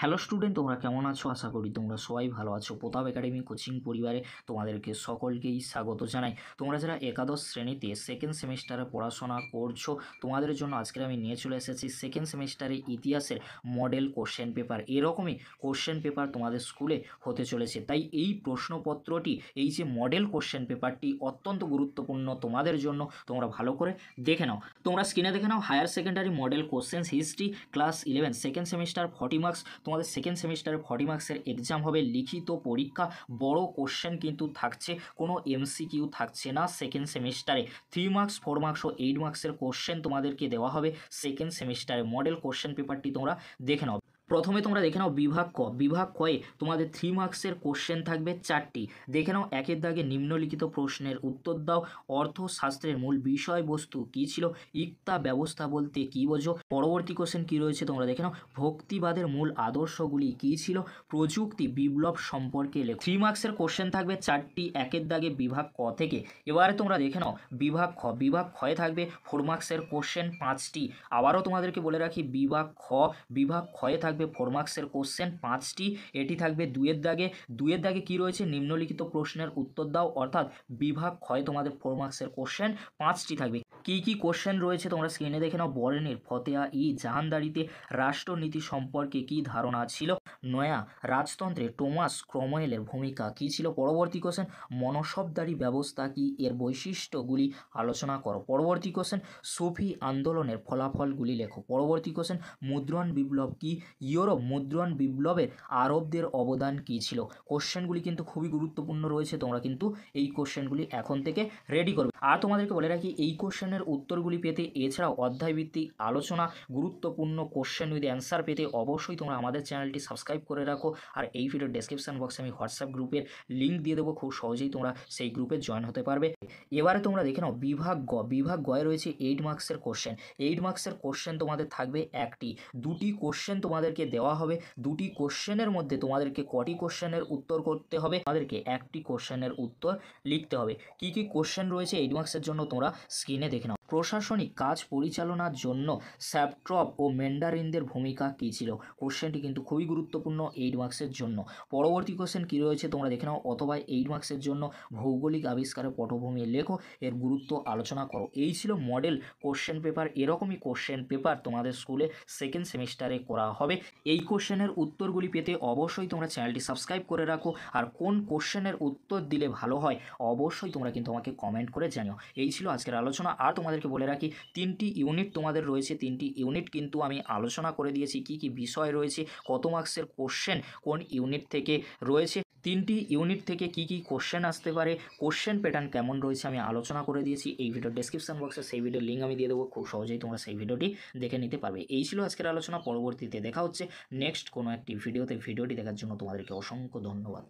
Hello student, তোমরা কেমন আছো? আশা করি তোমরা সবাই ভালো আছো। প্রতাপ একাডেমি কোচিং পরিবারে তোমাদেরকে সকলকেই স্বাগত জানাই। তোমরা যারা একাদশ শ্রেণীতে সেকেন্ড সেমিস্টারে পড়াশোনা করছো, তোমাদের জন্য আজকে আমি নিয়ে চলে এসেছি সেকেন্ড সেমিস্টারে ইতিহাসের মডেল কোশ্চেন পেপার। এরকমই কোশ্চেন পেপার তোমাদের স্কুলে হতে চলেছে, তাই এই প্রশ্নপত্রটি, এই যে মডেল কোশ্চেন পেপারটি অত্যন্ত গুরুত্বপূর্ণ তোমাদের জন্য। তোমরা ভালো করে দেখে নাও। তোমরা স্ক্রিনে দেখে নাও higher secondary model questions history class 11 second semester 40 marks. তোমাদের সেকেন্ড সেমিস্টারে 40 মার্কসের এক্সাম হবে, লিখিত পরীক্ষা, বড় কোশ্চেন কিন্তু থাকছে, কোনো এমসিকিউ থাকছে না। সেকেন্ড সেমিস্টারে 3 মার্কস 4 মার্কস ও 8 মার্কসের কোশ্চেন তোমাদেরকে দেওয়া হবে সেকেন্ড সেমিস্টারে। মডেল কোশ্চেন পেপারটি তোমরা দেখে নাও। প্রথমে তোমরা দেখে নাও বিভাগ ক। বিভাগ কয়ে তোমাদের 3 মার্কসের কোশ্চেন থাকবে 4টি। দেখে নাও একের দাগে নিম্নলিখিত প্রশ্নের উত্তর দাও। অর্থশাস্ত্রের মূল বিষয়বস্তু কী ছিল? ইক্তা ব্যবস্থা বলতে কী বোঝো? পরবর্তী কোশ্চেন কী রয়েছে তোমরা দেখে নাও। ভক্তিবাদের মূল আদর্শগুলি কী ছিল? প্রযুক্তি বিপ্লব সম্পর্কে লেখো। 3 মার্কসের কোশ্চেন থাকবে 4টি একের দাগে বিভাগ ক থেকে। এবারে তোমরা দেখে নাও বিভাগ খ। বিভাগ ক্ষয়ে থাকবে 4 মার্কসের কোশ্চেন 5টি। আবারও তোমাদেরকে বলে রাখি বিভাগ খ, বিভাগ ক্ষয়ে থাকবে 4 মার্কসের কোশ্চেন 5টি। এটি থাকবে 2-এর দাগে। 2-এর দাগে কী রয়েছে? নিম্নলিখিত প্রশ্নের উত্তর দাও। অর্থাৎ বিভাগ ক্ষয়ে তোমাদের 4 মার্কসের কোশ্চেন 5টি থাকবে। কী কী কোশ্চেন রয়েছে তোমরা স্ক্রিনে দেখে নাও। বরেনের ফতেয়া ই জাহানদারিতে রাষ্ট্রনীতি সম্পর্কে কী ধারণা ছিল? নয়া রাজতন্ত্রে টমাস ক্রমওয়েলের ভূমিকা কী ছিল? পরবর্তী কোশ্চেন মনসবদারি ব্যবস্থা কি, এর বৈশিষ্ট্যগুলি আলোচনা করো। পরবর্তী কোশ্চেন সুফি আন্দোলনের ফলাফলগুলি লেখো। পরবর্তী কোশ্চেন মুদ্রণ বিপ্লব কি? ইউরোপ মুদ্রণ বিপ্লবের আরবদের অবদান কী ছিল? কোশ্চেনগুলি কিন্তু খুবই গুরুত্বপূর্ণ রয়েছে, তোমরা কিন্তু এই কোশ্চেনগুলি এখন থেকে রেডি করবে। আর তোমাদেরকে বলে রাখি এই কোশ্চেনের উত্তরগুলি পেতে, এছাড়াও অধ্যায়ভিত্তিক আলোচনা, গুরুত্বপূর্ণ কোশ্চেন উইথ অ্যান্সার পেতে অবশ্যই তোমরা আমাদের চ্যানেলটি সাবস্ক্রাইব করে রাখো। আর এই ভিডিওর ডেসক্রিপশন বক্সে আমি হোয়াটসঅ্যাপ গ্রুপের লিঙ্ক দিয়ে দেবো, খুব সহজেই তোমরা সেই গ্রুপে জয়েন হতে পারবে। এবারে তোমরা দেখে নাও বিভাগ গ। বিভাগ গয়ে রয়েছে 8 মার্কসের কোশ্চেন। 8 মার্কসের কোশ্চেন তোমাদের থাকবে 1টি। 2টি কোশ্চেন তোমাদেরকে দেওয়া হবে। 2টি কোশ্চেনের মধ্যে তোমাদেরকে কটি কোশ্চেনের উত্তর করতে হবে? তোমাদেরকে 1টি কোশ্চেনের উত্তর লিখতে হবে। কী কী কোশ্চেন রয়েছে 8 মার্কসের জন্য তোমরা স্ক্রিনে দেখে নাও। প্রশাসনিক কাজ পরিচালনার জন্য স্যাপট্রপ ও ম্যান্ডারিনদের ভূমিকা কী ছিল? কোশ্চেনটি কিন্তু খুবই গুরুত্বপূর্ণ 8 মার্কসের জন্য। পরবর্তী কোশ্চেন কী রয়েছে তোমরা দেখে নাও। অথবা 8 মার্কসের জন্য ভৌগোলিক আবিষ্কারের পটভূমি লেখো, এর গুরুত্ব আলোচনা করো। এই ছিল মডেল কোশ্চেন পেপার। এরকমই কোশ্চেন পেপার তোমাদের স্কুলে সেকেন্ড সেমিস্টারে করা হবে। এই কোশ্চেনের উত্তরগুলি পেতে অবশ্যই তোমরা চ্যানেলটি সাবস্ক্রাইব করে রাখো। আর কোন কোশ্চেনের উত্তর দিলে ভালো হয় অবশ্যই তোমরা কিন্তু আমাকে কমেন্ট করে জানিও। এই ছিল আজকের আলোচনা। আর তোমাদেরকে বলে রাখি 3টি ইউনিট তোমাদের রয়েছে। 3টি ইউনিট কিন্তু আমি আলোচনা করে দিয়েছি, কি কি বিষয় রয়েছে, কত মার্কসের কোশ্চেন কোন ইউনিট থেকে রয়েছে, 3টি ইউনিট থেকে কি কি কোশ্চেন আসতে পারে, কোশ্চেন প্যাটার্ন কেমন রয়েছে আমি আলোচনা করে দিয়েছি। এই ভিডিওর ডেসক্রিপশন বক্সে সেই ভিডিওর লিঙ্ক আমি দিয়ে দেবো, খুব সহজেই তোমরা সেই ভিডিওটি দেখে নিতে পারবে। এই ছিল আজকের আলোচনা। পরবর্তীতে দেখা হচ্ছে নেক্সট কোনো একটি ভিডিওতে। ভিডিওটি দেখার জন্য তোমাদেরকে অসংখ্য ধন্যবাদ।